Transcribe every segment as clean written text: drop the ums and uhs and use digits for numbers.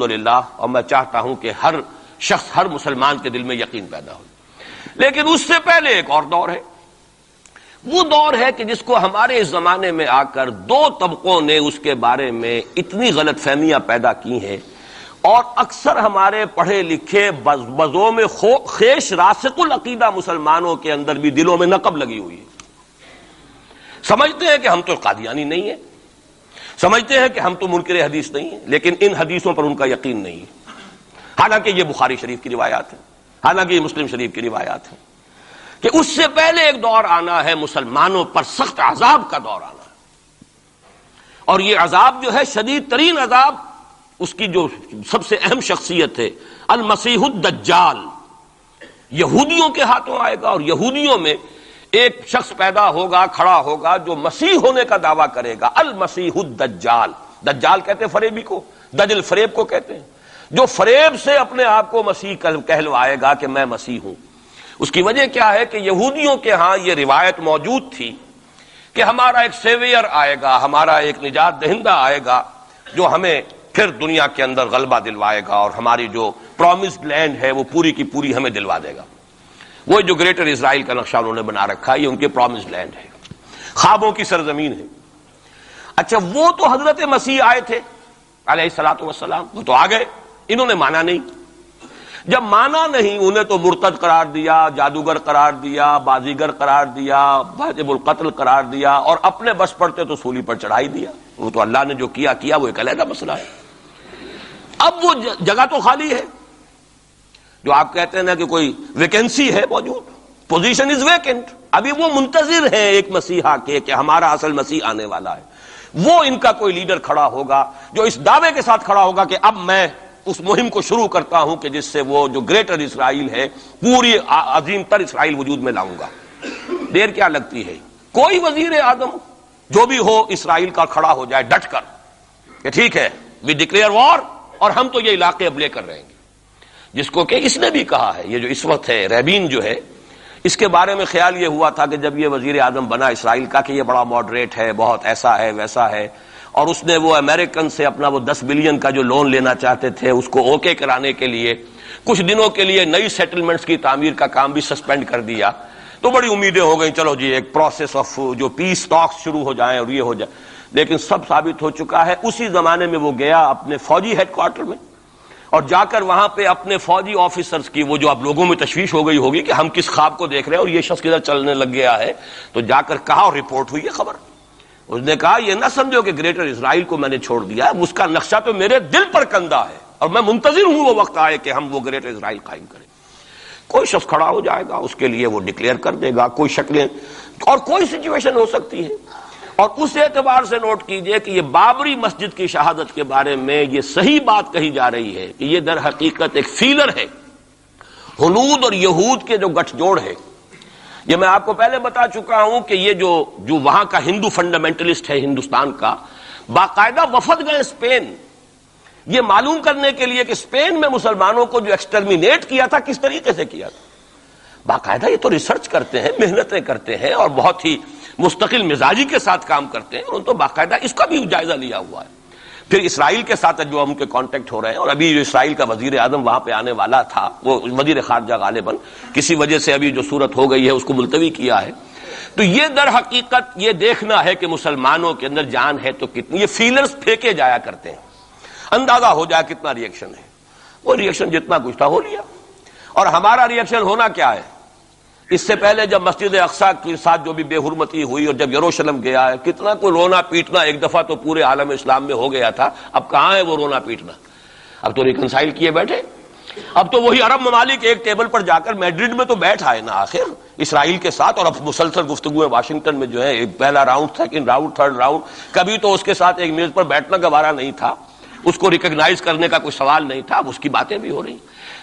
الحمدللہ، اور میں چاہتا ہوں کہ ہر شخص، ہر مسلمان کے دل میں یقین پیدا ہو. لیکن اس سے پہلے ایک اور دور ہے. وہ دور ہے کہ جس کو ہمارے اس زمانے میں آ کر دو طبقوں نے اس کے بارے میں اتنی غلط فہمیاں پیدا کی ہیں، اور اکثر ہمارے پڑھے لکھے بزوں میں خیش راسخ العقیدہ مسلمانوں کے اندر بھی دلوں میں نقب لگی ہوئی ہے. سمجھتے ہیں کہ ہم تو قادیانی نہیں ہیں، سمجھتے ہیں کہ ہم تو منکر حدیث نہیں ہیں، لیکن ان حدیثوں پر ان کا یقین نہیں ہے. حالانکہ یہ بخاری شریف کی روایات ہیں، حالانکہ یہ مسلم شریف کی روایات ہیں کہ اس سے پہلے ایک دور آنا ہے، مسلمانوں پر سخت عذاب کا دور آنا ہے. اور یہ عذاب جو ہے شدید ترین عذاب، اس کی جو سب سے اہم شخصیت ہے المسیح الدجال، یہودیوں کے ہاتھوں آئے گا. اور یہودیوں میں ایک شخص پیدا ہوگا، کھڑا ہوگا، جو مسیح ہونے کا دعویٰ کرے گا. المسیح الدجال، دجال کہتے ہیں فریبی کو، دجل فریب کو کہتے ہیں، جو فریب سے اپنے آپ کو مسیح کہلوائے گا کہ میں مسیح ہوں. اس کی وجہ کیا ہے کہ یہودیوں کے ہاں یہ روایت موجود تھی کہ ہمارا ایک سیویئر آئے گا، ہمارا ایک نجات دہندہ آئے گا، جو ہمیں پھر دنیا کے اندر غلبہ دلوائے گا، اور ہماری جو پرومسڈ لینڈ ہے وہ پوری کی پوری ہمیں دلوا دے گا. وہ جو گریٹر اسرائیل کا نقشہ انہوں نے بنا رکھا ہے، یہ ان کے پرومسڈ لینڈ ہے، خوابوں کی سرزمین ہے. اچھا، وہ تو حضرت مسیح آئے تھے علیہ الصلوۃ والسلام، وہ تو آ گئے، انہوں نے مانا نہیں. جب مانا نہیں، انہیں تو مرتد قرار دیا، جادوگر قرار دیا، بازیگر قرار دیا، واجب القتل قرار دیا، اور اپنے بس پڑتے تو سولی پر چڑھائی دیا. وہ تو اللہ نے جو کیا وہ ایک علیحدہ مسئلہ ہے. اب وہ جگہ تو خالی ہے، جو آپ کہتے ہیں نا کہ کوئی ویکینسی ہے موجود، پوزیشن از ویکنٹ. ابھی وہ منتظر ہیں ایک مسیحا کے کہ ہمارا اصل مسیح آنے والا ہے. وہ ان کا کوئی لیڈر کھڑا ہوگا جو اس دعوے کے ساتھ کھڑا ہوگا کہ اب میں اس مہم کو شروع کرتا ہوں کہ جس سے وہ جو گریٹر اسرائیل ہے، پوری عظیم تر اسرائیل وجود میں لاؤں گا. دیر کیا لگتی ہے، کوئی وزیر اعظم جو بھی ہو اسرائیل کا کھڑا ہو جائے ڈٹ کر کہ ٹھیک ہے وی ڈکلیئر وار، اور ہم تو یہ علاقے اب لے کر رہیں گے. جس کو کہ اس نے بھی کہا ہے، یہ جو اس وقت ہے ریبین جو ہے، اس کے بارے میں خیال یہ ہوا تھا کہ جب یہ وزیر اعظم بنا اسرائیل کا کہ یہ بڑا ماڈریٹ ہے، بہت ایسا ہے ویسا ہے، اور اس نے وہ امریکن سے اپنا وہ 10 بلین کا جو لون لینا چاہتے تھے اس کو اوکے کرانے کے لیے کچھ دنوں کے لیے نئی سیٹلمنٹس کی تعمیر کا کام بھی سسپینڈ کر دیا. تو بڑی امیدیں ہو گئیں، چلو جی ایک پروسیس آف جو پیس ٹاکس شروع ہو جائیں اور یہ ہو جائے. لیکن سب ثابت ہو چکا ہے. اسی زمانے میں وہ گیا اپنے فوجی ہیڈ کوارٹر میں، اور جا کر وہاں پہ اپنے فوجی آفیسرز کی وہ جو اب لوگوں میں تشویش ہو گئی ہوگی کہ ہم کس خواب کو دیکھ رہے ہیں اور یہ شخص کدھر چلنے لگ گیا ہے، تو جا کر کہا، اور رپورٹ ہوئی ہے خبر. اس نے کہا یہ نہ سمجھو کہ گریٹر اسرائیل کو میں نے چھوڑ دیا ہے، اس کا نقشہ تو میرے دل پر کندہ ہے، اور میں منتظر ہوں وہ وقت آئے کہ ہم وہ گریٹر اسرائیل قائم کریں. کوئی شخص کھڑا ہو جائے گا، اس کے لیے وہ ڈکلیئر کر دے گا، کوئی شکلیں اور کوئی سچویشن ہو سکتی ہے. اور اس اعتبار سے نوٹ کیجئے کہ یہ بابری مسجد کی شہادت کے بارے میں یہ صحیح بات کہی جا رہی ہے کہ یہ در حقیقت ایک فیلر ہے ہنود اور یہود کے جو گٹھ جوڑ ہے. یہ میں آپ کو پہلے بتا چکا ہوں کہ یہ جو وہاں کا ہندو فنڈامنٹلسٹ ہے ہندوستان کا، باقاعدہ وفد گئے اسپین، یہ معلوم کرنے کے لیے کہ اسپین میں مسلمانوں کو جو ایکسٹرمینیٹ کیا تھا کس طریقے سے کیا تھا. باقاعدہ یہ تو ریسرچ کرتے ہیں، محنتیں کرتے ہیں، اور بہت ہی مستقل مزاجی کے ساتھ کام کرتے ہیں. انہوں نے تو باقاعدہ اس کا بھی جائزہ لیا ہوا ہے. پھر اسرائیل کے ساتھ جو ہم کے کانٹیکٹ ہو رہے ہیں، اور ابھی جو اسرائیل کا وزیر اعظم وہاں پہ آنے والا تھا، وہ وزیر خارجہ غالباً کسی وجہ سے ابھی جو صورت ہو گئی ہے اس کو ملتوی کیا ہے. تو یہ در حقیقت یہ دیکھنا ہے کہ مسلمانوں کے اندر جان ہے تو کتنی. یہ فیلرز پھینکے جایا کرتے ہیں، اندازہ ہو جائے کتنا ری ایکشن ہے. وہ ری ایکشن جتنا کچھ تھا ہو لیا. اور ہمارا ری ایکشن ہونا کیا ہے؟ اس سے پہلے جب مسجد اقصیٰ کے ساتھ جو بھی بے حرمتی ہوئی اور جب یروشلم گیا ہے، کتنا کوئی رونا پیٹنا ایک دفعہ تو پورے عالم اسلام میں ہو گیا تھا. اب کہاں ہے وہ رونا پیٹنا؟ اب تو ریکنسائل کیے بیٹھے. اب تو وہی عرب ممالک ایک ٹیبل پر جا کر میڈرڈ میں تو بیٹھ آئے نا آخر اسرائیل کے ساتھ، اور اب مسلسل گفتگویں واشنگٹن میں جو ہے، ایک پہلا round, second round, third round, کبھی تو اس کے ساتھ ایک میز پر بیٹھنا گوارا نہیں تھا، اس کو ریکگنائز کرنے کا کوئی سوال نہیں تھا. اب اس کی باتیں بھی ہو رہی.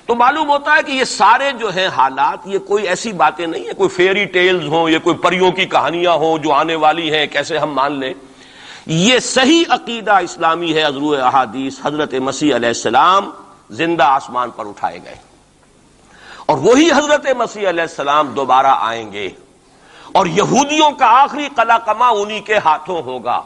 تو معلوم ہوتا ہے کہ یہ سارے جو ہیں حالات، یہ کوئی ایسی باتیں نہیں ہیں، کوئی فیری ٹیلز ہوں، یہ کوئی پریوں کی کہانیاں ہوں جو آنے والی ہیں کیسے ہم مان لیں. یہ صحیح عقیدہ اسلامی ہے. از روئے احادیث حضرت مسیح علیہ السلام زندہ آسمان پر اٹھائے گئے، اور وہی حضرت مسیح علیہ السلام دوبارہ آئیں گے، اور یہودیوں کا آخری قلع قمع انہی کے ہاتھوں ہوگا.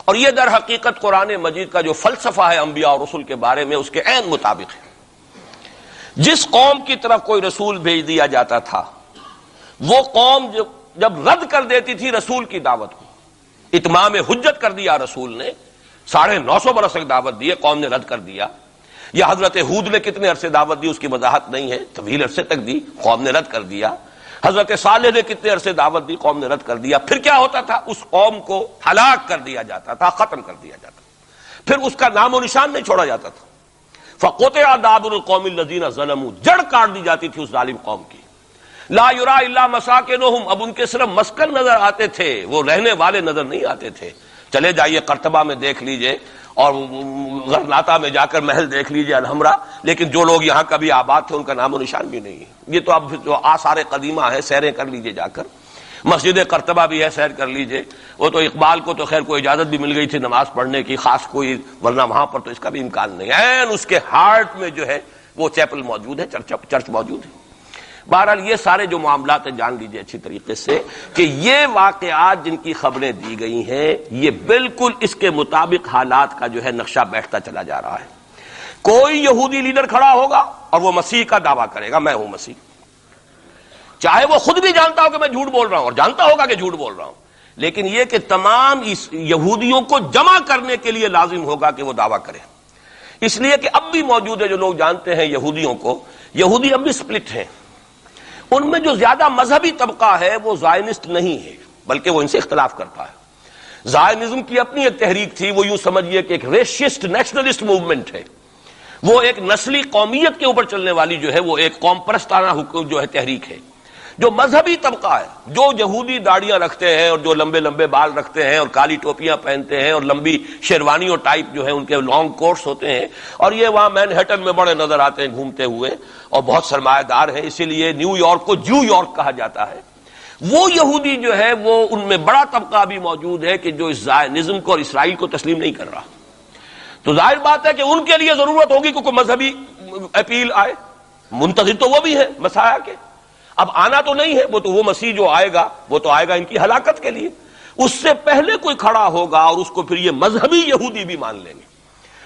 اور یہ در حقیقت قرآن مجید کا جو فلسفہ ہے انبیاء اور رسول کے بارے میں اس کے عین مطابق ہے۔ جس قوم کی طرف کوئی رسول بھیج دیا جاتا تھا وہ قوم جب رد کر دیتی تھی رسول کی دعوت کو، اتمام حجت کر دیا رسول نے، 950 برس تک دعوت دی، قوم نے رد کر دیا، یا حضرت ہود نے کتنے عرصے دعوت دی اس کی وضاحت نہیں ہے، طویل عرصے تک دی، قوم نے رد کر دیا، حضرت صالح نے کتنے عرصے دعوت دی، قوم نے رد کر دیا، پھر کیا ہوتا تھا؟ اس قوم کو ہلاک کر دیا جاتا تھا، ختم کر دیا جاتا تھا، پھر اس کا نام و نشان نہیں چھوڑا جاتا تھا۔ فَقُطِعَ دَابِرُ الْقَوْمِ الَّذِينَ ظَلَمُوا، جڑ کاٹ دی جاتی تھی اس ظالم قوم کی۔ لا یرا الا مساکنہم، اب ان کے صرف مسکن نظر آتے تھے، وہ رہنے والے نظر نہیں آتے تھے۔ چلے جائیے قرطبہ میں دیکھ لیجئے اور غرناطہ میں جا کر محل دیکھ لیجئے الحمرا، لیکن جو لوگ یہاں کبھی آباد تھے ان کا نام و نشان بھی نہیں ہے۔ یہ تو اب جو آثار قدیمہ ہیں سیریں کر لیجئے جا کر، مسجد قرطبہ بھی ہے سیر کر لیجئے، وہ تو اقبال کو تو خیر کوئی اجازت بھی مل گئی تھی نماز پڑھنے کی خاص کوئی، ورنہ وہاں پر تو اس کا بھی امکان نہیں ہے۔ اس کے ہارٹ میں جو ہے وہ چیپل موجود ہے، چرچ موجود ہے۔ بہرحال یہ سارے جو معاملات ہیں جان لیجئے اچھی طریقے سے کہ یہ واقعات جن کی خبریں دی گئی ہیں یہ بالکل اس کے مطابق حالات کا جو ہے نقشہ بیٹھتا چلا جا رہا ہے۔ کوئی یہودی لیڈر کھڑا ہوگا اور وہ مسیح کا دعویٰ کرے گا، میں ہوں مسیح، چاہے وہ خود بھی جانتا ہو کہ میں جھوٹ بول رہا ہوں اور جانتا ہوگا کہ جھوٹ بول رہا ہوں، لیکن یہ کہ تمام اس یہودیوں کو جمع کرنے کے لیے لازم ہوگا کہ وہ دعویٰ کرے۔ اس لیے کہ اب بھی موجود ہے، جو لوگ جانتے ہیں یہودیوں کو، یہودی اب بھی سپلٹ ہیں، ان میں جو زیادہ مذہبی طبقہ ہے وہ زائنسٹ نہیں ہے بلکہ وہ ان سے اختلاف کرتا ہے۔ زائنزم کی اپنی ایک تحریک تھی، وہ یوں سمجھیے کہ ایک ریشسٹ نیشنلسٹ موومنٹ ہے، وہ ایک نسلی قومیت کے اوپر چلنے والی جو ہے وہ ایک قوم پرستانہ جو ہے تحریک ہے۔ جو مذہبی طبقہ ہے، جو یہودی داڑیاں رکھتے ہیں اور جو لمبے لمبے بال رکھتے ہیں اور کالی ٹوپیاں پہنتے ہیں اور لمبی شیروانی اور ٹائپ جو ہے ان کے لانگ کوٹس ہوتے ہیں، اور یہ وہاں مینہٹن میں بڑے نظر آتے ہیں گھومتے ہوئے اور بہت سرمایہ دار ہیں، اسی لیے نیو یارک کو جو یارک کہا جاتا ہے، وہ یہودی جو ہے وہ ان میں بڑا طبقہ بھی موجود ہے کہ جو اس زائنزم کو اور اسرائیل کو تسلیم نہیں کر رہا۔ تو ظاہر بات ہے کہ ان کے لیے ضرورت ہوگی کہ کوئی مذہبی اپیل آئے، منتظر تو وہ بھی ہے مسیح کے، اب آنا تو نہیں ہے، وہ مسیح جو آئے گا وہ تو آئے گا ان کی ہلاکت کے لیے، اس سے پہلے کوئی کھڑا ہوگا اور اس کو پھر یہ مذہبی یہودی بھی مان لیں گے۔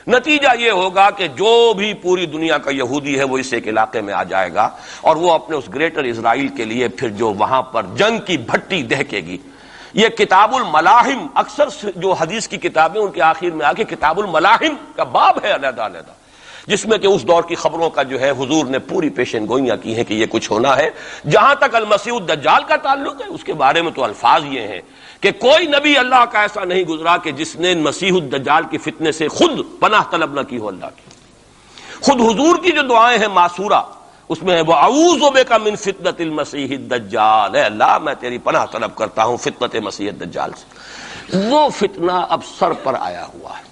نتیجہ یہ ہوگا کہ جو بھی پوری دنیا کا یہودی ہے وہ اس ایک علاقے میں آ جائے گا اور وہ اپنے اس گریٹر اسرائیل کے لیے پھر جو وہاں پر جنگ کی بھٹی دہکے گی۔ یہ کتاب الملاحم، اکثر جو حدیث کی کتابیں ان کے آخر میں آ کے کتاب الملاحم کا باب ہے علیحدہ علیحدہ، جس میں کہ اس دور کی خبروں کا جو ہے حضور نے پوری پیشن گوئیاں کی ہیں کہ یہ کچھ ہونا ہے۔ جہاں تک المسیح الدجال کا تعلق ہے اس کے بارے میں تو الفاظ یہ ہیں کہ کوئی نبی اللہ کا ایسا نہیں گزرا کہ جس نے مسیح الدجال کی فتنے سے خود پناہ طلب نہ کی ہو اللہ کی۔ خود حضور کی جو دعائیں ہیں معصورہ اس میں ہے وَأَعُوذُ بِكَ مِن فِتْنَةِ الْمَسِيحِ الدَّجَّالِ، اے اللہ میں تیری پناہ طلب کرتا ہوں فتنت مسیح الدجال سے۔ وہ فتنہ اب سر پر آیا ہوا ہے،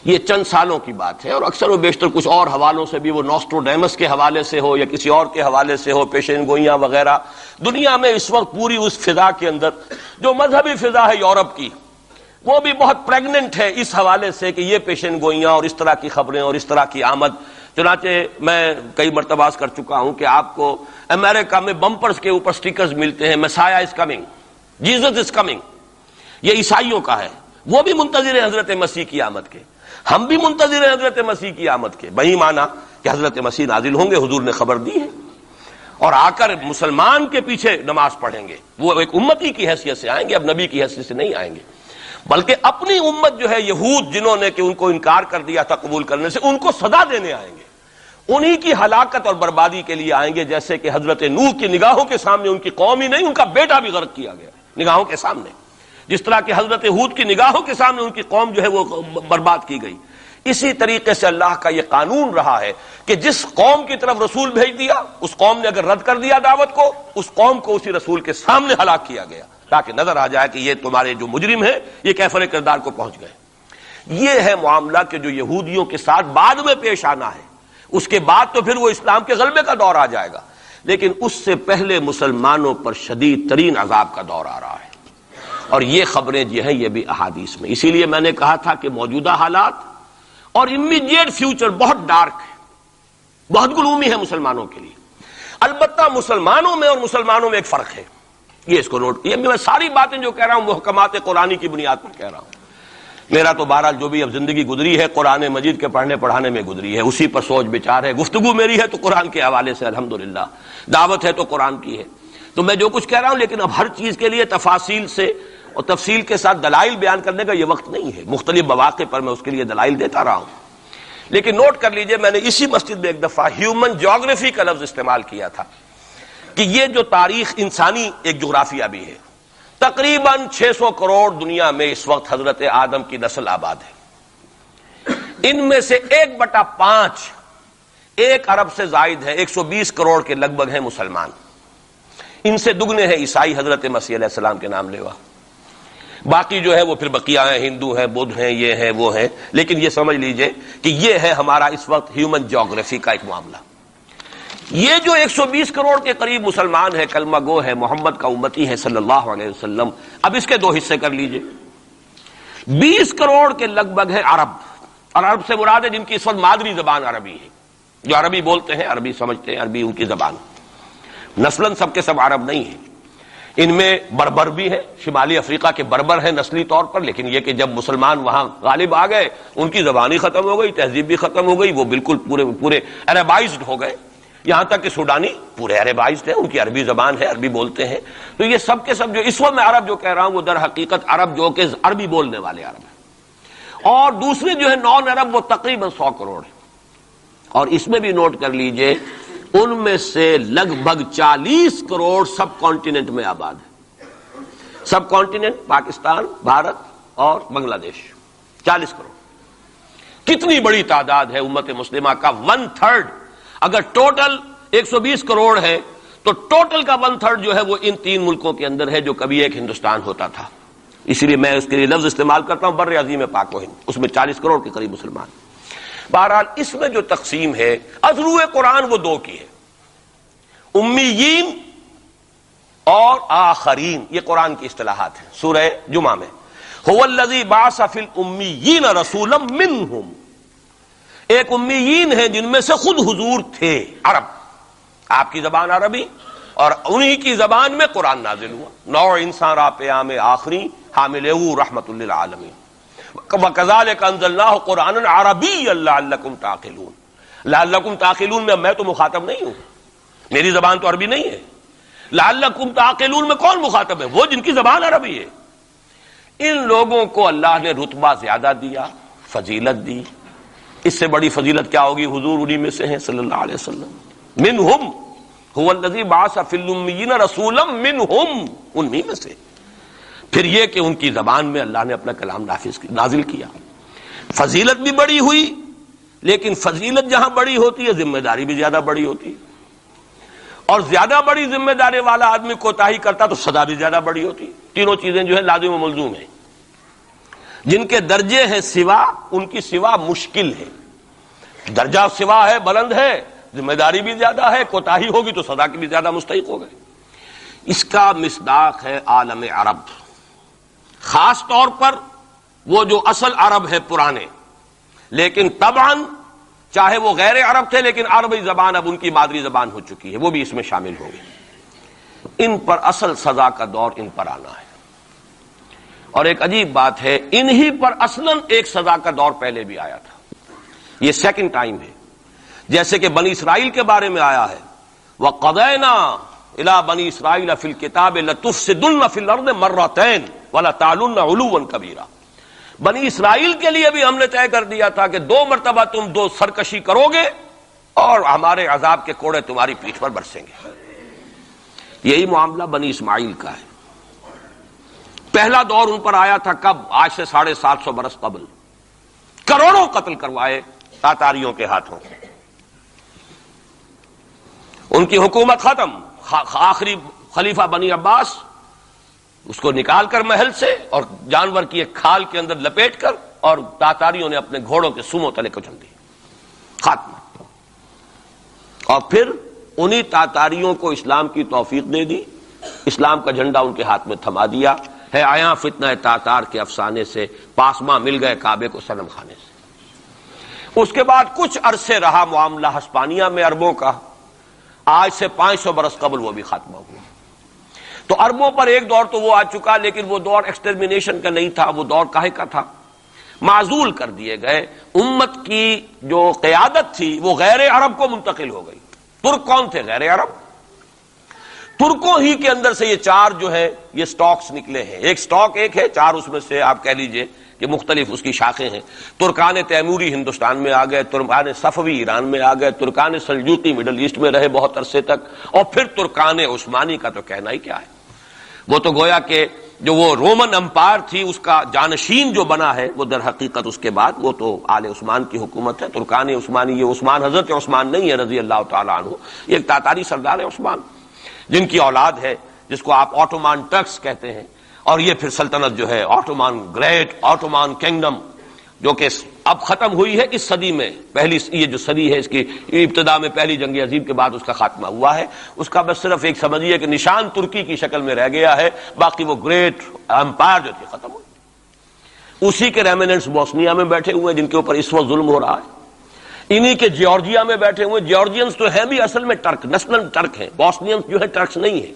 یہ چند سالوں کی بات ہے، اور اکثر و بیشتر کچھ اور حوالوں سے بھی، وہ نوسٹروڈیمس کے حوالے سے ہو یا کسی اور کے حوالے سے ہو، پیشین گوئیاں وغیرہ، دنیا میں اس وقت پوری اس فضا کے اندر جو مذہبی فضا ہے یورپ کی وہ بھی بہت پریگننٹ ہے اس حوالے سے کہ یہ پیشین گوئیاں اور اس طرح کی خبریں اور اس طرح کی آمد۔ چنانچہ میں کئی مرتبہ کر چکا ہوں کہ آپ کو امریکہ میں بمپرز کے اوپر سٹیکرز ملتے ہیں مسیح is coming, Jesus is coming, یہ عیسائیوں کا ہے، وہ بھی منتظر ہیں حضرت مسیح کی آمد کے، ہم بھی منتظر ہیں حضرت مسیح کی آمد کے، وہی مانا کہ حضرت مسیح نازل ہوں گے، حضور نے خبر دی ہے، اور آ کر مسلمان کے پیچھے نماز پڑھیں گے، وہ ایک امتی کی حیثیت سے آئیں گے، اب نبی کی حیثیت سے نہیں آئیں گے، بلکہ اپنی امت جو ہے یہود جنہوں نے کہ ان کو انکار کر دیا تھا قبول کرنے سے، ان کو سزا دینے آئیں گے، انہی کی ہلاکت اور بربادی کے لیے آئیں گے، جیسے کہ حضرت نوح کی نگاہوں کے سامنے ان کی قوم ہی نہیں ان کا بیٹا بھی غرق کیا گیا نگاہوں کے سامنے، جس طرح کہ حضرت ہود کی نگاہوں کے سامنے ان کی قوم جو ہے وہ برباد کی گئی۔ اسی طریقے سے اللہ کا یہ قانون رہا ہے کہ جس قوم کی طرف رسول بھیج دیا اس قوم نے اگر رد کر دیا دعوت کو، اس قوم کو اسی رسول کے سامنے ہلاک کیا گیا تاکہ نظر آ جائے کہ یہ تمہارے جو مجرم ہیں یہ کیفر کردار کو پہنچ گئے۔ یہ ہے معاملہ کہ جو یہودیوں کے ساتھ بعد میں پیش آنا ہے، اس کے بعد تو پھر وہ اسلام کے غلبے کا دور آ جائے گا، لیکن اس سے پہلے مسلمانوں پر شدید ترین عذاب کا دور آ رہا ہے، اور یہ خبریں جو ہیں یہ بھی احادیث میں۔ اسی لیے میں نے کہا تھا کہ موجودہ حالات اور امیڈیٹ فیوچر بہت ڈارک ہے، بہت گلومی ہے مسلمانوں کے لیے۔ البتہ مسلمانوں میں اور مسلمانوں میں ایک فرق ہے، یہ اس کو نوٹ، یہ میں ساری باتیں جو کہہ رہا ہوں محکمات قرآنی کی بنیاد پر کہہ رہا ہوں۔ میرا تو بہرحال جو بھی اب زندگی گزری ہے قرآن مجید کے پڑھنے پڑھانے میں گزری ہے، اسی پر سوچ بچار ہے، گفتگو میری ہے تو قرآن کے حوالے سے الحمدللہ، دعوت ہے تو قرآن کی ہے۔ تو میں جو کچھ کہہ رہا ہوں، لیکن اب ہر چیز کے لیے تفاصیل سے اور تفصیل کے ساتھ دلائل بیان کرنے کا یہ وقت نہیں ہے، مختلف مواقع پر میں اس کے لیے دلائل دیتا رہا ہوں۔ لیکن نوٹ کر لیجئے، میں نے اسی مسجد میں ایک دفعہ ہیومن جیوگرافی کا لفظ استعمال کیا تھا کہ یہ جو تاریخ انسانی ایک جغرافیہ بھی ہے، تقریباً 600 کروڑ دنیا میں اس وقت حضرت آدم کی نسل آباد ہے، ان میں سے 1/5 1 ارب سے زائد ہے، 120 کروڑ کے لگ بھگ ہیں مسلمان، ان سے دگنے ہیں عیسائی حضرت مسیح علیہ السلام کے نام لیوا، باقی جو ہے وہ پھر بقیہ ہیں، ہندو ہیں، بدھ ہیں، یہ ہیں وہ ہیں، لیکن یہ سمجھ لیجئے کہ یہ ہے ہمارا اس وقت ہیومن جیوگرافی کا ایک معاملہ۔ یہ جو 120 کروڑ کے قریب مسلمان ہے، کلمہ گو ہے، محمد کا امتی ہے صلی اللہ علیہ وسلم، اب اس کے 2 حصے کر لیجئے۔ 20 کروڑ کے لگ بھگ ہے عرب، اور عرب سے مراد ہے جن کی اس وقت مادری زبان عربی ہے، جو عربی بولتے ہیں، عربی سمجھتے ہیں، عربی ان کی زبان، نسلاً سب کے سب عرب نہیں ہیں، ان میں بربر بھی ہیں، شمالی افریقہ کے بربر ہیں نسلی طور پر، لیکن یہ کہ جب مسلمان وہاں غالب آ گئے ان کی زبان ہی ختم ہو گئی، تہذیب بھی ختم ہو گئی، وہ بالکل پورے عربائزڈ ہو گئے، یہاں تک کہ سوڈانی پورے عربائزڈ ہیں، ان کی عربی زبان ہے، عربی بولتے ہیں۔ تو یہ سب کے سب جو اس وقت میں عرب جو کہہ رہا ہوں وہ در حقیقت عرب جو کہ عربی بولنے والے عرب ہیں، اور دوسرے جو ہے نان عرب وہ تقریباً 100 کروڑ ہیں، اور اس میں بھی نوٹ کر لیجئے ان میں سے لگ بھگ 40 کروڑ سب کانٹیننٹ میں آباد ہے، سب کانٹیننٹ پاکستان، بھارت اور بنگلہ دیش، 40 کروڑ، کتنی بڑی تعداد ہے امت مسلمہ کا 1/3۔ اگر ٹوٹل 120 کروڑ ہے تو ٹوٹل کا 1/3 جو ہے وہ ان 3 ملکوں کے اندر ہے جو کبھی ایک ہندوستان ہوتا تھا، اسی لیے میں اس کے لیے لفظ استعمال کرتا ہوں بر عظیم پاک و ہند، اس میں 40 کروڑ کے قریب مسلمان۔ بہرحال اس میں جو تقسیم ہے ازرو قرآن وہ 2 کی ہے، امیین اور آخرین، یہ قرآن کی اصطلاحات ہیں سورہ جمعہ میں، هو الذی بعث فی الامیین رسولا منہم، ایک امیین ہیں جن میں سے خود حضور تھے، عرب، آپ کی زبان عربی، اور انہی کی زبان میں قرآن نازل ہوا، نوع انسان را پیام آخری حاملہ رحمت للعالمین، وَكَذَلِكَ أَنزَلْنَاهُ قُرْآنًا عَرَبِيًّا لَعَلَّكُمْ تَعْقِلُونَ، لَعَلَّكُمْ تَعْقِلُونَ میں تو مخاطب نہیں ہوں، میری زبان تو عربی نہیں ہے، لَعَلَّكُمْ تَعْقِلُونَ میں کون مخاطب ہے؟ وہ جن کی زبان عربی ہے۔ ان لوگوں کو اللہ نے رتبہ زیادہ دیا، فضیلت دی، اس سے بڑی فضیلت کیا ہوگی؟ حضور انہی میں سے ہیں صلی اللہ علیہ وسلم، منہم هو الذی بعث فی الامیین رسولا منہم، انہی میں سے۔ پھر یہ کہ ان کی زبان میں اللہ نے اپنا کلام نازل کیا، فضیلت بھی بڑی ہوئی، لیکن فضیلت جہاں بڑی ہوتی ہے ذمہ داری بھی زیادہ بڑی ہوتی ہے، اور زیادہ بڑی ذمہ داری والا آدمی کوتاہی کرتا تو سزا بھی زیادہ بڑی ہوتی ہے۔ تینوں چیزیں جو ہے لازم و ملزوم ہیں، جن کے درجے ہیں سوا، ان کی سوا مشکل ہے، درجہ سوا ہے، بلند ہے، ذمہ داری بھی زیادہ ہے، کوتاہی ہوگی تو سزا کی بھی زیادہ مستحق ہو گئے۔ اس کا مصداق ہے عالم عرب، خاص طور پر وہ جو اصل عرب ہے پرانے، لیکن طبعاً چاہے وہ غیر عرب تھے لیکن عربی زبان اب ان کی مادری زبان ہو چکی ہے، وہ بھی اس میں شامل ہوں گے۔ ان پر اصل سزا کا دور ان پر آنا ہے، اور ایک عجیب بات ہے، انہی پر اصلاً ایک سزا کا دور پہلے بھی آیا تھا، یہ سیکنڈ ٹائم ہے، جیسے کہ بنی اسرائیل کے بارے میں آیا ہے، وَقَضَيْنَا إِلَىٰ بَنِي إِسْرَائِيلَ فِي الْكِتَابِ لَتُفْسِدُنَّ فِي الْأَرْضِ مَرَّتَيْنِ وَلَتَعْلُنَّ عُلُوًّا كَبِيرًا، بنی اسرائیل کے لیے بھی ہم نے طے کر دیا تھا کہ 2 مرتبہ تم 2 سرکشی کرو گے اور ہمارے عذاب کے کوڑے تمہاری پیٹھ پر برسیں گے۔ یہی معاملہ بنی اسماعیل کا ہے، پہلا دور ان پر آیا تھا کب؟ آج سے 750 برس قبل، کروڑوں قتل کروائے تاتاریوں کے ہاتھوں، ان کی حکومت ختم، آخری خلیفہ بنی عباس اس کو نکال کر محل سے اور جانور کی ایک کھال کے اندر لپیٹ کر، اور تاتاریوں نے اپنے گھوڑوں کے سموں تلے کچل دی، خاتمہ۔ اور پھر انہی تاتاریوں کو اسلام کی توفیق دے دی، اسلام کا جھنڈا ان کے ہاتھ میں تھما دیا ہے، آیا فتنہ تاتار کے افسانے سے پاسماں مل گئے کعبے کو صنم خانے سے۔ اس کے بعد کچھ عرصے رہا معاملہ ہسپانیہ میں عربوں کا، آج سے 500 برس قبل وہ بھی خاتمہ ہوا۔ تو عربوں پر ایک دور تو وہ آ چکا، لیکن وہ دور ایکسٹرمینیشن کا نہیں تھا، وہ دور کاہے کا تھا معزول کر دیے گئے. امت کی جو قیادت تھی وہ غیر عرب کو منتقل ہو گئی. ترک کون تھے؟ غیر عرب. ترکوں ہی کے اندر سے یہ چار جو ہے یہ سٹاکس نکلے ہیں. ایک سٹاک ایک ہے، چار اس میں سے آپ کہہ لیجئے کہ مختلف اس کی شاخیں ہیں. ترکان تیموری ہندوستان میں آ گئے، ترکان صفوی ایران میں آ گئے، ترکان سلجوقی مڈل ایسٹ میں رہے بہت عرصے تک، اور پھر ترکان عثمانی کا تو کہنا ہی کیا ہے. وہ تو گویا کہ جو وہ رومن امپائر تھی اس کا جانشین جو بنا ہے وہ در حقیقت اس کے بعد وہ تو آل عثمان کی حکومت ہے. ترکان عثمانی یہ عثمان حضرت عثمان نہیں ہے رضی اللہ تعالیٰ عنہ، یہ ایک تاتاری سردار ہے عثمان جن کی اولاد ہے جس کو آپ آٹومان ٹرکس کہتے ہیں. اور یہ پھر سلطنت جو ہے آٹومان گریٹ آٹومان کنگڈم جو کہ اب ختم ہوئی ہے اس صدی میں. پہلی یہ جو صدی ہے اس کی ابتدا میں پہلی جنگ عظیم کے بعد اس کا خاتمہ ہوا ہے. اس کا بس صرف ایک سمجھیے کہ نشان ترکی کی شکل میں رہ گیا ہے، باقی وہ گریٹ امپائر جو تھی ختم ہوئی. اسی کے ریمیننٹس بوسنیا میں بیٹھے ہوئے جن کے اوپر اس وقت ظلم ہو رہا ہے. انہی کے جارجیا میں بیٹھے ہوئے. جارجینز تو ہیں بھی اصل میں ٹرک، نسلن ٹرک ہیں. بوسنینز جو ہے ٹرکس نہیں ہیں،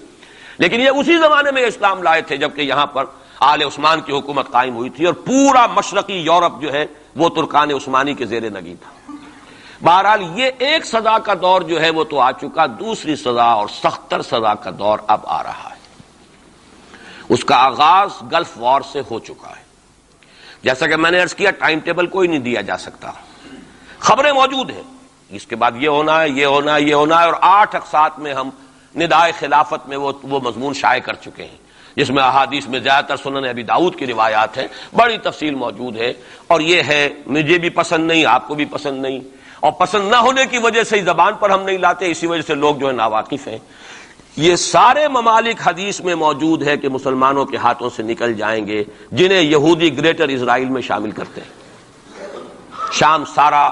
لیکن یہ اسی زمانے میں اسلام لائے تھے جبکہ یہاں پر آل عثمان کی حکومت قائم ہوئی تھی اور پورا مشرقی یورپ جو ہے وہ ترکان عثمانی کے زیر نگین تھا. بہرحال یہ ایک سزا کا دور جو ہے وہ تو آ چکا، دوسری سزا اور سختر سزا کا دور اب آ رہا ہے. اس کا آغاز گلف وار سے ہو چکا ہے. جیسا کہ میں نے عرض کیا ٹائم ٹیبل کوئی نہیں دیا جا سکتا، خبریں موجود ہیں اس کے بعد یہ ہونا ہے یہ ہونا ہے یہ ہونا ہے. اور 8 اقساط میں ہم ندائے خلافت میں وہ مضمون شائع کر چکے ہیں جس میں احادیث میں زیادہ تر سنن ابی داؤد کی روایات ہیں، بڑی تفصیل موجود ہے. اور یہ ہے مجھے بھی پسند نہیں، آپ کو بھی پسند نہیں، اور پسند نہ ہونے کی وجہ سے زبان پر ہم نہیں لاتے، اسی وجہ سے لوگ جو ہے ناواقف ہیں. یہ سارے ممالک حدیث میں موجود ہے کہ مسلمانوں کے ہاتھوں سے نکل جائیں گے جنہیں یہودی گریٹر اسرائیل میں شامل کرتے ہیں. شام سارا،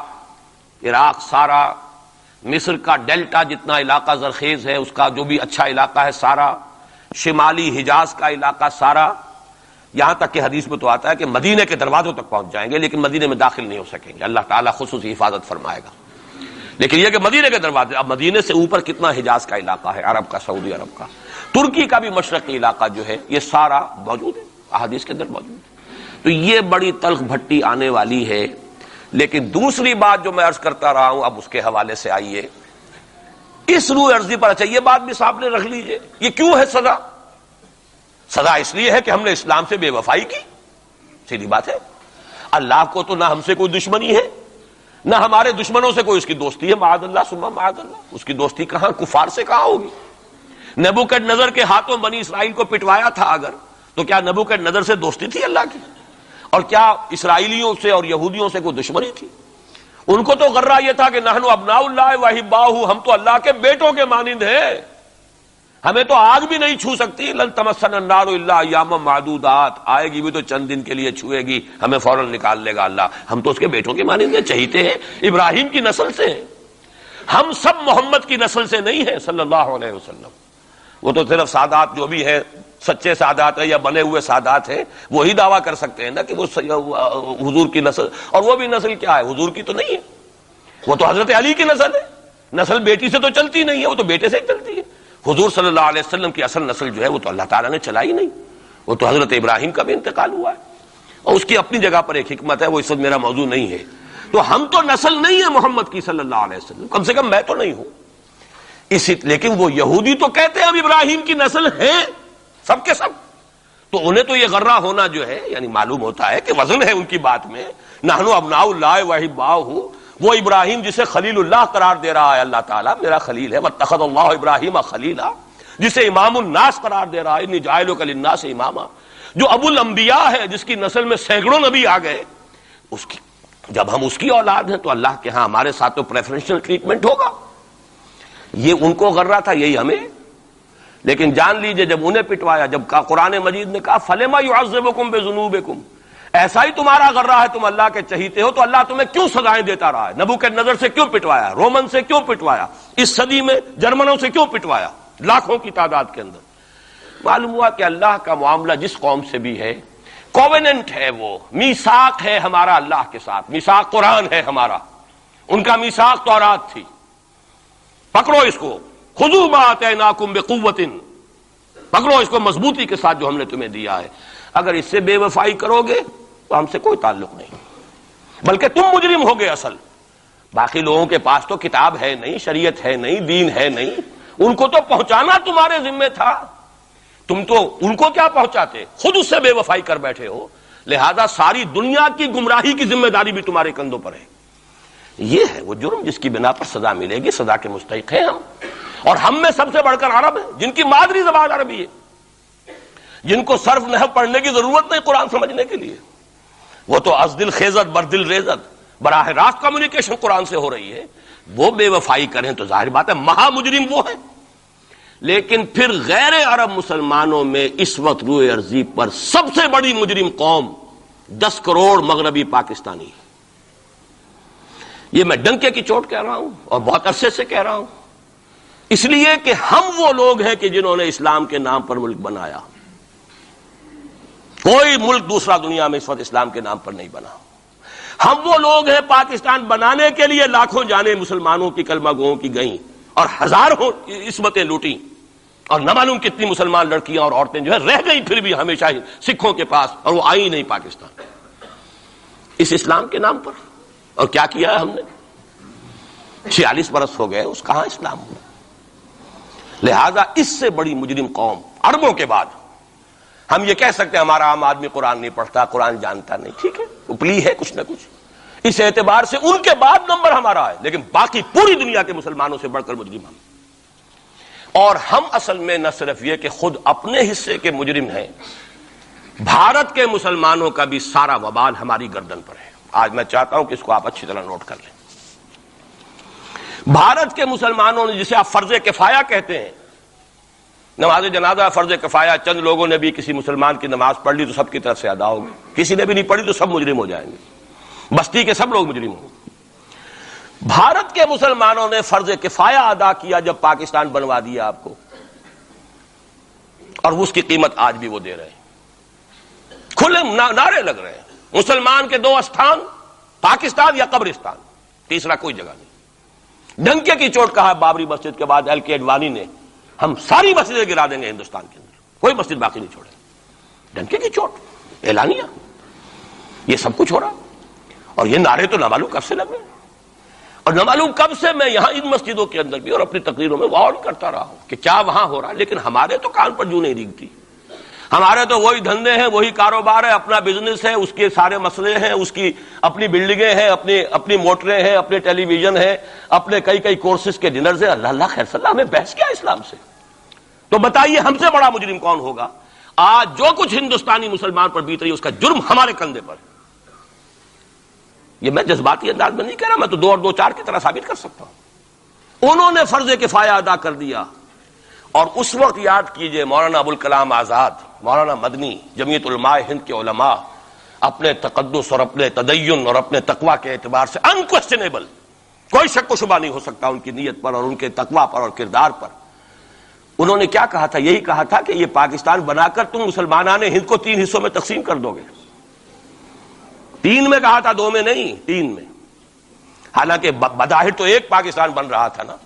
عراق سارا، مصر کا ڈیلٹا جتنا علاقہ زرخیز ہے اس کا جو بھی اچھا علاقہ ہے سارا، شمالی حجاز کا علاقہ سارا، یہاں تک کہ حدیث میں تو آتا ہے کہ مدینے کے دروازوں تک پہنچ جائیں گے لیکن مدینے میں داخل نہیں ہو سکیں گے. اللہ تعالیٰ خصوصی حفاظت فرمائے گا. لیکن یہ کہ مدینے کے دروازے، اب مدینے سے اوپر کتنا حجاز کا علاقہ ہے، عرب کا، سعودی عرب کا، ترکی کا بھی مشرقی علاقہ جو ہے یہ سارا موجود ہے، احادیث کے اندر موجود ہے. تو یہ بڑی تلخ بھٹی آنے والی ہے. لیکن دوسری بات جو میں عرض کرتا رہا ہوں اب اس کے حوالے سے آئیے اس روح عرضی پر. اچھا یہ بات بھی سامنے رکھ لیجئے، یہ کیوں ہے سزا؟ سزا اس لیے ہے کہ ہم نے اسلام سے بے وفائی کی، سیدھی بات ہے. اللہ کو تو نہ ہم سے کوئی دشمنی ہے نہ ہمارے دشمنوں سے کوئی اس کی دوستی ہے، معاذ اللہ ثم معاذ اللہ. اس کی دوستی کہاں کفار سے کہاں ہوگی؟ نبوکدنضر کے ہاتھوں بنی اسرائیل کو پٹوایا تھا اگر، تو کیا نبوکدنضر سے دوستی تھی اللہ کی؟ اور کیا اسرائیلیوں سے اور یہودیوں سے کوئی دشمنی تھی؟ ان کو تو غرہ یہ تھا کہ نحن ابناء اللہ واحباؤہ، ہم تو اللہ کے بیٹوں کے مانند ہیں، ہمیں تو آگ بھی نہیں چھو سکتی. لن تمسنا النار الا ایاما معدودات، آئے گی بھی تو چند دن کے لیے چھوئے گی، ہمیں فوراً نکال لے گا اللہ. ہم تو اس کے بیٹوں کے مانند ہیں، چہیتے ہیں، ابراہیم کی نسل سے ہیں. ہم سب محمد کی نسل سے نہیں ہیں صلی اللہ علیہ وسلم. وہ تو صرف سادات جو بھی ہیں، سچے سادات ہیں یا بنے ہوئے سادات ہیں، وہی دعویٰ کر سکتے ہیں نا کہ وہ حضور کی نسل. اور وہ بھی نسل کیا ہے؟ حضور کی تو نہیں ہے، وہ تو حضرت علی کی نسل ہے. نسل بیٹی سے تو چلتی نہیں ہے، وہ تو بیٹے سے ہی چلتی ہے. حضور صلی اللہ علیہ وسلم کی اصل نسل جو ہے وہ تو اللہ تعالیٰ نے چلائی نہیں، وہ تو حضرت ابراہیم کا بھی انتقال ہوا ہے اور اس کی اپنی جگہ پر ایک حکمت ہے، وہ اس وقت میرا موضوع نہیں ہے. تو ہم تو نسل نہیں ہے محمد کی صلی اللہ علیہ وسلم، کم سے کم میں تو نہیں ہوں. لیکن وہ یہودی تو کہتے ہیں ہم ابراہیم کی نسل ہیں سب کے سب. تو انہیں تو یہ غرہ ہونا جو ہے یعنی معلوم ہوتا ہے کہ وزن ہے ان کی بات میں. نحن ابناء اللہ واحباؤہ، وہ ابراہیم جسے خلیل اللہ قرار دے رہا ہے اللہ تعالیٰ، میرا خلیل ہے. واتخذ اللہ ابراہیم خلیلا، جسے امام الناس قرار دے رہا ہے، انی جاعلک للناس اماما، جو ابو الانبیاء ہے جس کی نسل میں سینکڑوں نبی آ گئے. اس کی جب ہم اس کی اولاد ہیں تو اللہ کے ہاں ہمارے ساتھ تو پریفرنشل ٹریٹمنٹ ہوگا. یہ ان کو غرہ تھا، یہی ہمیں. لیکن جان لیجئے جب انہیں پٹوایا، جب قرآن مجید نے کہا فلما يعذبكم بذنوبكم، ایسا ہی تمہارا غرہ ہے، تم اللہ کے چہیتے ہو تو اللہ تمہیں کیوں سزائیں دیتا رہا ہے؟ نبوکدنضر سے کیوں پٹوایا؟ رومن سے کیوں پٹوایا؟ اس صدی میں جرمنوں سے کیوں پٹوایا لاکھوں کی تعداد کے اندر؟ معلوم ہوا کہ اللہ کا معاملہ جس قوم سے بھی ہے کووننٹ ہے، وہ میثاق ہے ہمارا اللہ کے ساتھ. میثاق قرآن ہے ہمارا، ان کا میثاق تورات تھی. پکڑو اس کو، خذوا ما آتیناکم بقوۃ، پکڑو اس کو مضبوطی کے ساتھ جو ہم نے تمہیں دیا ہے. اگر اس سے بے وفائی کرو گے تو ہم سے کوئی تعلق نہیں، بلکہ تم مجرم ہو گئے اصل. باقی لوگوں کے پاس تو کتاب ہے نہیں، شریعت ہے نہیں، دین ہے نہیں، ان کو تو پہنچانا تمہارے ذمہ تھا. تم تو ان کو کیا پہنچاتے، خود اس سے بے وفائی کر بیٹھے ہو. لہذا ساری دنیا کی گمراہی کی ذمہ داری بھی تمہارے کندھوں پر ہے. یہ ہے وہ جرم جس کی بنا پر سزا ملے گی. سزا کے مستحق ہیں ہم، اور ہم میں سب سے بڑھ کر عرب ہیں جن کی مادری زبان عربی ہے، جن کو صرف نحو پڑھنے کی ضرورت نہیں قرآن سمجھنے کے لیے. وہ تو از دل خیزت بر دل ریزت، براہ راست کمیونیکیشن قرآن سے ہو رہی ہے. وہ بے وفائی کریں تو ظاہر بات ہے مہا مجرم وہ ہیں. لیکن پھر غیر عرب مسلمانوں میں اس وقت روئے ارضی پر سب سے بڑی مجرم قوم 10 کروڑ مغربی پاکستانی. یہ میں ڈنکے کی چوٹ کہہ رہا ہوں اور بہت عرصے سے کہہ رہا ہوں، اس لیے کہ ہم وہ لوگ ہیں کہ جنہوں نے اسلام کے نام پر ملک بنایا. کوئی ملک دوسرا دنیا میں اس وقت اسلام کے نام پر نہیں بنا. ہم وہ لوگ ہیں پاکستان بنانے کے لیے لاکھوں جانیں مسلمانوں کی کلمہ گوؤں کی گئیں اور ہزاروں عصمتیں لوٹیں، اور نہ معلوم کتنی مسلمان لڑکیاں اور عورتیں جو ہے رہ گئی پھر بھی ہمیشہ ہی سکھوں کے پاس، اور وہ آئی نہیں پاکستان اس اسلام کے نام پر. اور کیا کیا ہے ہم نے؟ 46 برس ہو گئے، اس کہاں اسلام ہوا. لہذا اس سے بڑی مجرم قوم عربوں کے بعد ہم یہ کہہ سکتے ہیں ہمارا عام آدمی قرآن نہیں پڑھتا، قرآن جانتا نہیں، ٹھیک ہے، اپلی ہے کچھ نہ کچھ، اس اعتبار سے ان کے بعد نمبر ہمارا ہے. لیکن باقی پوری دنیا کے مسلمانوں سے بڑھ کر مجرم ہم. اور ہم اصل میں نہ صرف یہ کہ خود اپنے حصے کے مجرم ہیں، بھارت کے مسلمانوں کا بھی سارا وبال ہماری گردن پر ہے. آج میں چاہتا ہوں کہ اس کو آپ اچھی طرح نوٹ کر لیں. بھارت کے مسلمانوں نے، جسے آپ فرض کفایہ کہتے ہیں، نماز جنازہ فرض کفایہ، چند لوگوں نے بھی کسی مسلمان کی نماز پڑھ لی تو سب کی طرف سے ادا ہوگی، کسی نے بھی نہیں پڑھی تو سب مجرم ہو جائیں گے، بستی کے سب لوگ مجرم ہوں گے. بھارت کے مسلمانوں نے فرض کفایہ ادا کیا جب پاکستان بنوا دیا آپ کو، اور اس کی قیمت آج بھی وہ دے رہے ہیں. کھلے نعرے لگ رہے ہیں مسلمان کے 2 استھان، پاکستان یا قبرستان، تیسرا کوئی جگہ نہیں. ڈنکے کی چوٹ کہا بابری مسجد کے بعد LK اڈوانی نے، ہم ساری مسجدیں گرا دیں گے ہندوستان کے اندر، کوئی مسجد باقی نہیں چھوڑے. ڈنکے کی چوٹ، اعلانیہ، یہ سب کچھ ہو رہا. اور یہ نعرے تو نہ معلوم کب سے لگ رہے ہیں، اور نہ معلوم کب سے میں یہاں ان مسجدوں کے اندر بھی اور اپنی تقریروں میں وارن کرتا رہا ہوں کہ کیا وہاں ہو رہا ہے. لیکن ہمارے تو کان پر جوں نہیں ریگتی. ہمارے تو وہی دھندے ہیں، وہی کاروبار ہے، اپنا بزنس ہے، اس کے سارے مسئلے ہیں، اس کی اپنی بلڈنگیں ہیں، اپنی موٹریں ہیں، اپنے ٹیلی ویژن ہیں، اپنے کئی کورسز کے ڈنرز ہیں. اللہ خیر صلی اللہ، ہمیں بحث کیا اسلام سے؟ تو بتائیے ہم سے بڑا مجرم کون ہوگا؟ آج جو کچھ ہندوستانی مسلمان پر بیت رہی ہے اس کا جرم ہمارے کندھے پر. یہ میں جذباتی انداز میں نہیں کہہ رہا، میں تو 2 اور 2 4 کی طرح ثابت کر سکتا ہوں. انہوں نے فرض کفایہ ادا کر دیا. اور اس وقت یاد کیجئے مولانا ابوالکلام آزاد، مولانا مدنی، جمعیت علماء ہند کے علماء اپنے تقدس اور اپنے تدین اور اپنے تقوی کے اعتبار سے انکویسچنیبل، کوئی شک و شبہ نہیں ہو سکتا ان کی نیت پر اور ان کے تقوی پر اور کردار پر. انہوں نے کیا کہا تھا؟ یہی کہا تھا کہ یہ پاکستان بنا کر تم مسلمانان ہند کو 3 حصوں میں تقسیم کر دو گے. 3 میں کہا تھا، 2 میں نہیں، 3 میں. حالانکہ بظاہر تو ایک پاکستان بن رہا تھا نا،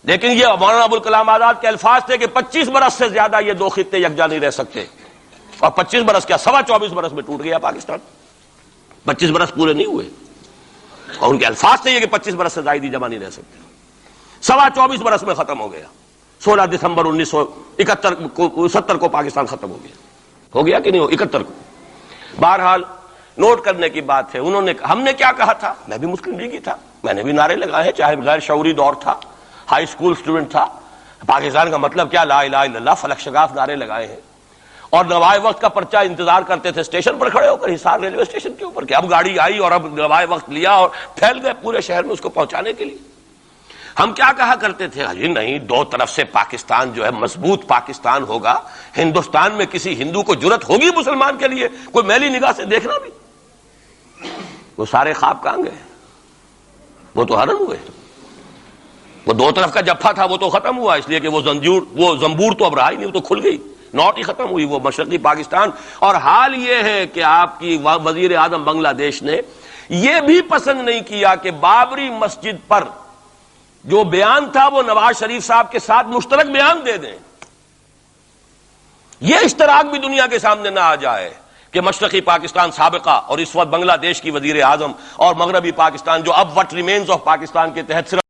لیکن یہ مولانا ابوالکلام آزاد کے الفاظ تھے کہ 25 برس سے زیادہ یہ 2 خطے یکجا نہیں رہ سکتے. اور 25 برس کیا، 24.25 برس میں ٹوٹ گیا پاکستان. 25 برس پورے نہیں ہوئے، اور ان کے الفاظ تھے یہ کہ 25 برس سے زائد جمع نہیں رہ سکتے. 24.25 برس میں ختم ہو گیا. 16 دسمبر 1970 کو پاکستان ختم ہو گیا کہ نہیں ہو 71 کو. بہرحال نوٹ کرنے کی بات ہے. انہوں نے، ہم نے کیا کہا تھا؟ میں بھی مسلم لیگی تھا، میں نے بھی نعرے لگائے، چاہے غیر شعوری دور تھا، ہائی اسکول اسٹوڈنٹ تھا. پاکستان کا مطلب کیا، لا الہ الا اللہ، فلک شگاف نعرے لگائے ہیں. اور نوائے وقت کا پرچہ انتظار کرتے تھے اسٹیشن پر کھڑے ہو کر، حصار ریلوے اسٹیشن کے اوپر، کہ اب گاڑی آئی اور اب نوائے وقت لیا اور پھیل گئے پورے شہر میں اس کو پہنچانے کے لیے. ہم کیا کہا کرتے تھے؟ جی نہیں، 2 طرف سے پاکستان جو ہے مضبوط پاکستان ہوگا. ہندوستان میں کسی ہندو کو جرت ہوگی مسلمان کے لیے کوئی میلی نگاہ سے دیکھنا بھی؟ وہ سارے خواب کہاں گئے؟ وہ تو حرم ہوئے. وہ 2 طرف کا جفا تھا وہ تو ختم ہوا، اس لیے کہ وہ زنبور تو اب رہا ہی نہیں، وہ تو کھل گئی، نوٹ ہی ختم ہوئی وہ مشرقی پاکستان. اور حال یہ ہے کہ آپ کی وزیر اعظم بنگلہ دیش نے یہ بھی پسند نہیں کیا کہ بابری مسجد پر جو بیان تھا وہ نواز شریف صاحب کے ساتھ مشترک بیان دے دیں. یہ اشتراک بھی دنیا کے سامنے نہ آ جائے. کہ مشرقی پاکستان سابقہ اور اس وقت بنگلہ دیش کی وزیر اعظم اور مغربی پاکستان جو اب وٹ ریمینز آف پاکستان کے تحت صرف